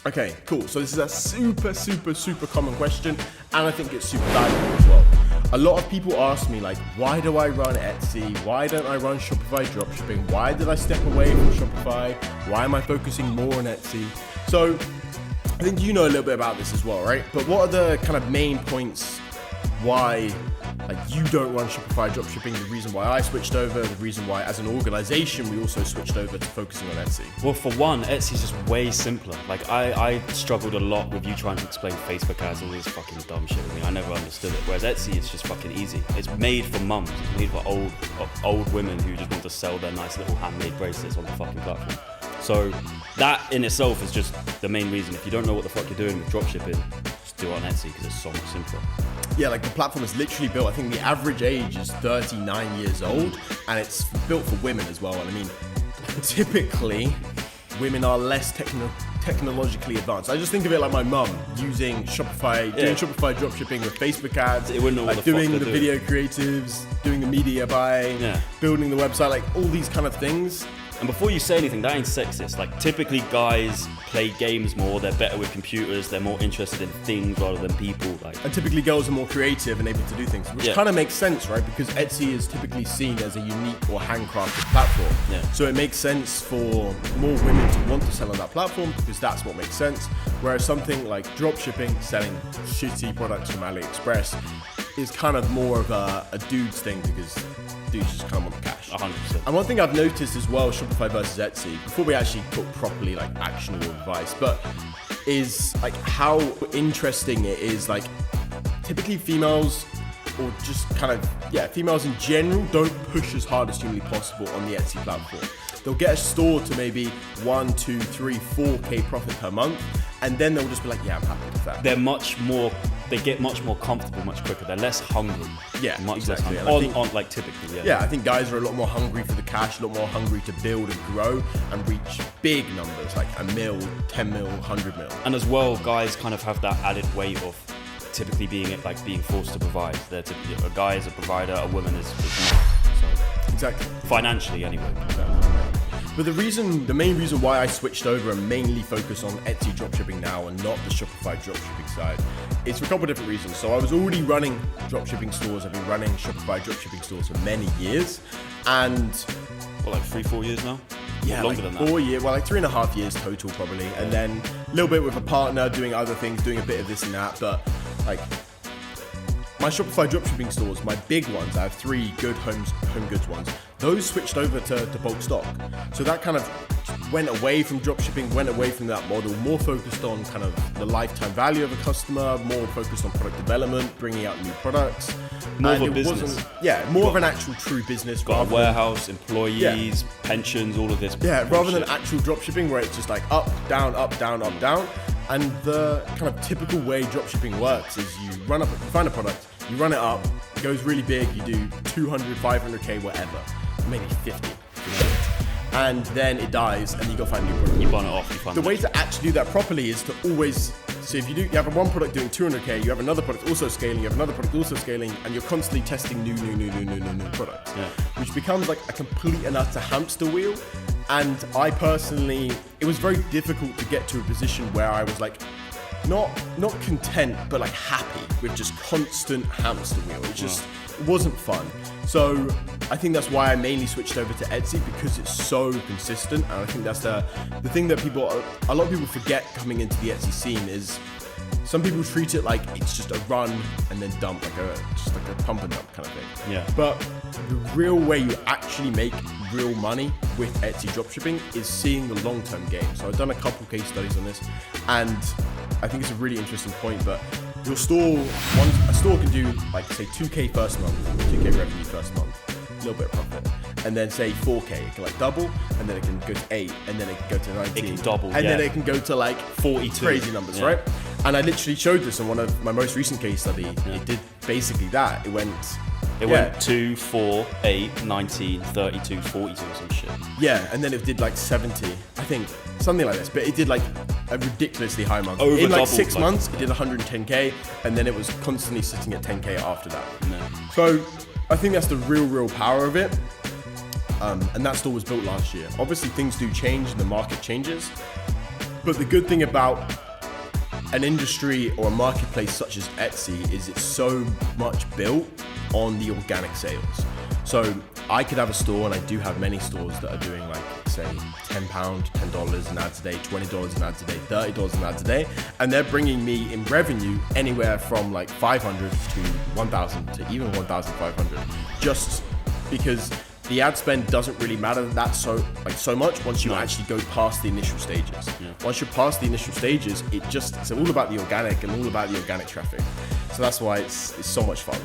Okay, cool. So this is a super common question, and I think it's super valuable as well. A lot of people ask me like, why do I run Etsy? Why don't I run Shopify dropshipping? Why did I step away from Shopify? Why am I focusing more on Etsy? So I think you know a little bit about this as well, right? But what are the kind of main points why like you don't run Shopify dropshipping, the reason why I switched over, the reason why as an organization we also switched over to focusing on Etsy? Well, for one, Etsy's just way simpler. Like I struggled a lot with you trying to explain Facebook ads and all this fucking dumb shit with me. I never understood it. Whereas Etsy is just fucking easy. It's made for mums. It's made for old women who just want to sell their nice little handmade bracelets on the fucking platform. So that in itself is just the main reason. If you don't know what the fuck you're doing with dropshipping, just do it on Etsy because it's so much simpler. Yeah, like the platform is literally built, I think the average age is 39 years old, and it's built for women as well. And I mean, typically, women are less technologically advanced. I just think of it like my mum using Shopify, doing Shopify dropshipping with Facebook ads, it wouldn't know like what the doing fuck the they're video creatives, doing the media buying, building the website, like all these kind of things. And before you say anything, that ain't sexist. Like typically guys play games more, they're better with computers, they're more interested in things rather than people. And typically girls are more creative and able to do things, which kind of makes sense, right? Because Etsy is typically seen as a unique or handcrafted platform. So it makes sense for more women to want to sell on that platform because that's what makes sense. Whereas something like dropshipping, selling shitty products from AliExpress, is kind of more of a dude's thing because dudes just come on the cash. 100%. And one thing I've noticed as well, Shopify versus Etsy, before we actually talk properly like actionable advice, but is like how interesting it is. Like typically females, or just kind of, females in general don't push as hard as humanly possible on the Etsy platform. They'll get a store to maybe 1, 2, 3, 4K profit per month, and then they'll just be like, yeah, I'm happy with that. They get much more comfortable much quicker. They're less hungry. Yeah, much exactly. less hungry. On like typically, Yeah, I think guys are a lot more hungry for the cash, a lot more hungry to build and grow and reach big numbers like 1 mil, 10 mil, 100 mil. And as well, guys kind of have that added weight of typically being forced to provide. They're typically, a guy is a provider, a woman is not. So exactly. Financially, anyway. But the main reason why I switched over and mainly focus on Etsy dropshipping now and not the Shopify dropshipping side is for a couple of different reasons. So I was already running dropshipping stores. I've been running Shopify dropshipping stores for many years, and like 3-4 years now. Yeah, longer like than that. 4 years. Well, like 3.5 years total probably, and then a little bit with a partner doing other things, doing a bit of this and that. But like my Shopify dropshipping stores, my big ones, I have 3 good home goods ones. Those switched over to bulk stock. So that kind of went away from dropshipping, went away from that model, more focused on kind of the lifetime value of a customer, more focused on product development, bringing out new products. More of a business. More of an actual true business. Got a warehouse, employees, pensions, all of this. Yeah, rather than actual dropshipping where it's just like up, down, up, down, up, down. And the kind of typical way dropshipping works is you find a product, you run it up, it goes really big, you do 200, 500K, whatever, maybe 50. And then it dies and you go find a new product. You burn it off. The way to actually do that properly is to always, so if you have one product doing 200K, you have another product also scaling, you have another product also scaling, and you're constantly testing new products, which becomes like a complete and utter hamster wheel. And I personally, it was very difficult to get to a position where I was like, not content, but like happy with just constant hamster wheel. It wasn't fun. So I think that's why I mainly switched over to Etsy, because it's so consistent. And I think that's the thing that a lot of people forget coming into the Etsy scene is some people treat it like it's just a run and then dump, just like a pump and dump kind of thing. Yeah. But the real way you actually make real money with Etsy dropshipping is seeing the long-term game. So I've done a couple case studies on this, and I think it's a really interesting point. But your store, a store can do like say 2K first month, 2K revenue first month, a little bit of profit, and then say 4K, it can like double, and then it can go to 8, and then it can go to 19. It can double, and then it can go to like 42. Crazy numbers, right? And I literally showed this on one of my most recent case study. It did basically that. It went 2, 4, 8, 19, 32, 42 or some shit. Yeah, and then it did like 70, I think, something like this. But it did like a ridiculously high month. Over in like double, 6 months, it did 110K, and then it was constantly sitting at 10K after that. Yeah. So I think that's the real power of it. And that store was built last year. Obviously things do change and the market changes. But the good thing about an industry or a marketplace such as Etsy is it's so much built on the organic sales. So I could have a store, and I do have many stores that are doing like, say, £10, $10 an ads a day, $20 an ads a day, $30 an ads a day, and they're bringing me in revenue anywhere from like 500 to 1,000 to even 1,500, just because the ad spend doesn't really matter so much once you actually go past the initial stages. Once you're past the initial stages, it's all about the organic and all about the organic traffic. So that's why it's so much fun.